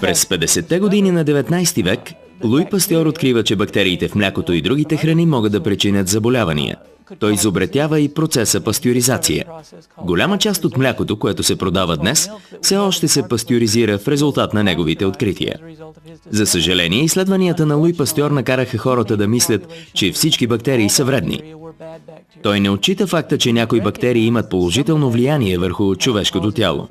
През 50-те години на 19 век Луи Пастьор открива, че бактериите в млякото и другите храни могат да причинят заболявания. Той изобретява и процеса пастьоризация. Голяма част от млякото, което се продава днес, все още се пастьоризира в резултат на неговите открития. За съжаление, изследванията на Луи Пастьор накараха хората да мислят, че всички бактерии са вредни. Той не отчита факта, че някои бактерии имат положително влияние върху човешкото тяло.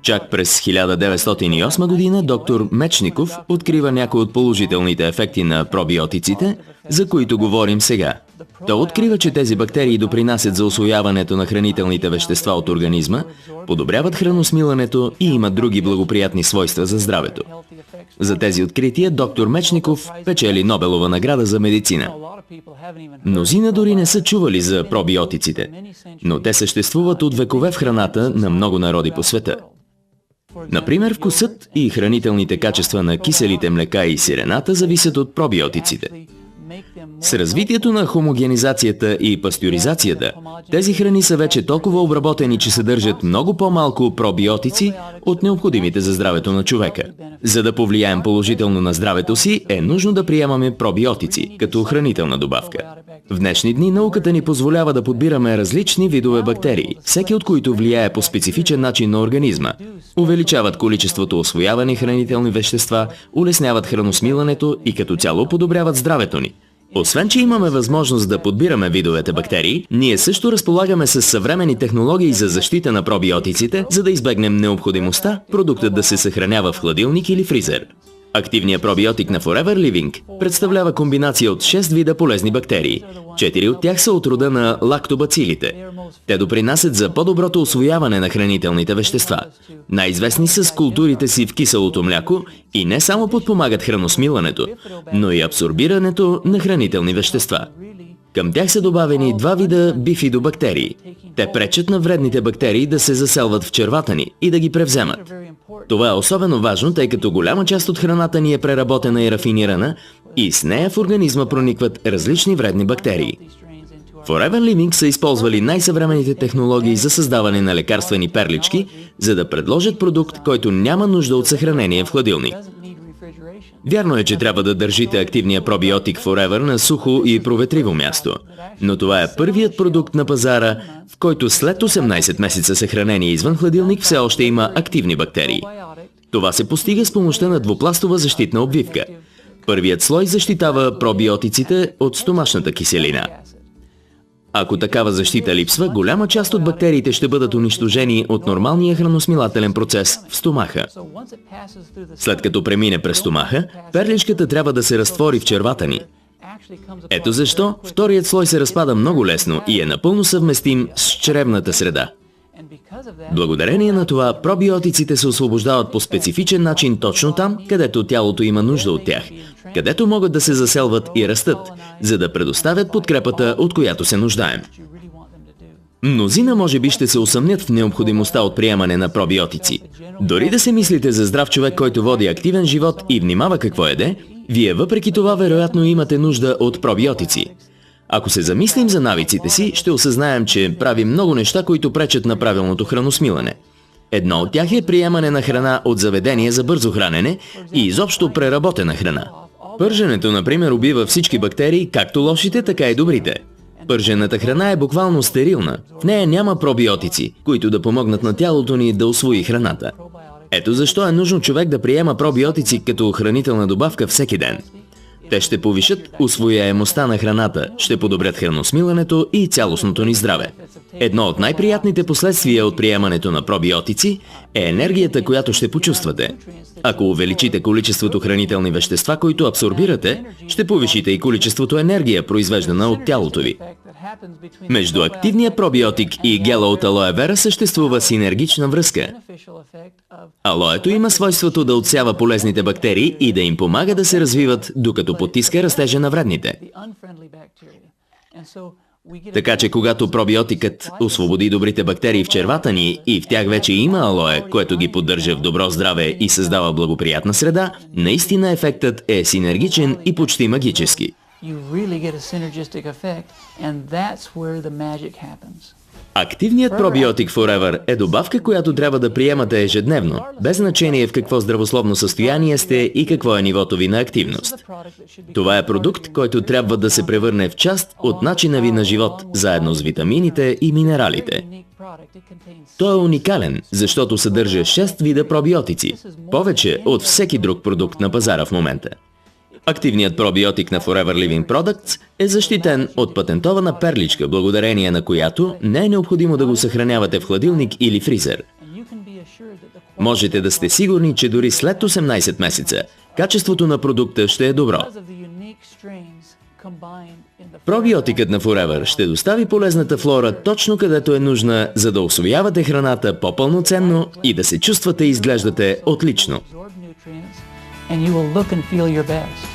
Чак през 1908 година доктор Мечников открива някои от положителните ефекти на пробиотиците, за които говорим сега. Той открива, че тези бактерии допринасят за усвояването на хранителните вещества от организма, подобряват храносмилането и имат други благоприятни свойства за здравето. За тези открития доктор Мечников печели Нобелова награда за медицина. Мнозина дори не са чували за пробиотиците, но те съществуват от векове в храната на много народи по света. Например, вкусът и хранителните качества на киселите млека и сирената зависят от пробиотиците. С развитието на хомогенизацията и пастьоризацията, тези храни са вече толкова обработени, че съдържат много по-малко пробиотици от необходимите за здравето на човека. За да повлияем положително на здравето си, е нужно да приемаме пробиотици, като хранителна добавка. В днешни дни науката ни позволява да подбираме различни видове бактерии, всеки от които влияе по специфичен начин на организма. Увеличават количеството усвоявани хранителни вещества, улесняват храносмилането и като цяло подобряват здравето ни. Освен, че имаме възможност да подбираме видовете бактерии, ние също разполагаме с съвременни технологии за защита на пробиотиците, за да избегнем необходимостта продуктът да се съхранява в хладилник или фризер. Активният пробиотик на Forever Living представлява комбинация от 6 вида полезни бактерии. 4 от тях са от рода на лактобацилите. Те допринасят за по-доброто усвояване на хранителните вещества. Най-известни са с културите си в киселото мляко и не само подпомагат храносмилането, но и абсорбирането на хранителни вещества. Към тях са добавени 2 вида бифидобактерии. Те пречат на вредните бактерии да се заселват в червата ни и да ги превземат. Това е особено важно, тъй като голяма част от храната ни е преработена и рафинирана и с нея в организма проникват различни вредни бактерии. Forever Living са използвали най-съвременните технологии за създаване на лекарствени перлички, за да предложат продукт, който няма нужда от съхранение в хладилник. Вярно е, че трябва да държите активния пробиотик Forever на сухо и проветриво място, но това е първият продукт на пазара, в който след 18 месеца съхранение извън хладилник все още има активни бактерии. Това се постига с помощта на двупластова защитна обвивка. Първият слой защитава пробиотиците от стомашната киселина. Ако такава защита липсва, голяма част от бактериите ще бъдат унищожени от нормалния храносмилателен процес в стомаха. След като премине през стомаха, перличката трябва да се разтвори в червата ни. Ето защо вторият слой се разпада много лесно и е напълно съвместим с чревната среда. Благодарение на това, пробиотиците се освобождават по специфичен начин точно там, където тялото има нужда от тях, където могат да се заселват и растат, за да предоставят подкрепата, от която се нуждаем. Мнозина може би ще се усъмнят в необходимостта от приемане на пробиотици. Дори да се мислите за здрав човек, който води активен живот и внимава какво еде, вие въпреки това вероятно имате нужда от пробиотици. Ако се замислим за навиците си, ще осъзнаем, че правим много неща, които пречат на правилното храносмилане. Едно от тях е приемане на храна от заведение за бързо хранене и изобщо преработена храна. Пърженето, например, убива всички бактерии, както лошите, така и добрите. Пържената храна е буквално стерилна. В нея няма пробиотици, които да помогнат на тялото ни да усвои храната. Ето защо е нужно човек да приема пробиотици като хранителна добавка всеки ден. Те ще повишат усвояемостта на храната, ще подобрят храносмилането и цялостното ни здраве. Едно от най-приятните последствия от приемането на пробиотици е енергията, която ще почувствате. Ако увеличите количеството хранителни вещества, които абсорбирате, ще повишите и количеството енергия, произвеждана от тялото ви. Между активния пробиотик и гела от алоe вера съществува синергична връзка. Алоето има свойството да отсява полезните бактерии и да им помага да се развиват, докато потиска растежа на вредните. Така че когато пробиотикът освободи добрите бактерии в червата ни и в тях вече има алоe, което ги поддържа в добро здраве и създава благоприятна среда, наистина ефектът е синергичен и почти магически. You really get a synergistic effect, and that's where the magic happens. Активният пробиотик Forever е добавка, която трябва да приемате ежедневно, без значение в какво здравословно състояние сте и какво е нивото ви на активност. Това е продукт, който трябва да се превърне в част от начина ви на живот, заедно с витамините и минералите. Той е уникален, защото съдържа 6 вида пробиотици, повече от всеки друг продукт на пазара в момента. Активният пробиотик на Forever Living Products е защитен от патентована перличка, благодарение на която не е необходимо да го съхранявате в хладилник или фризер. Можете да сте сигурни, че дори след 18 месеца качеството на продукта ще е добро. Пробиотикът на Forever ще достави полезната флора точно където е нужна, за да усвоявате храната по-пълноценно и да се чувствате и изглеждате отлично. And you will look and feel your best.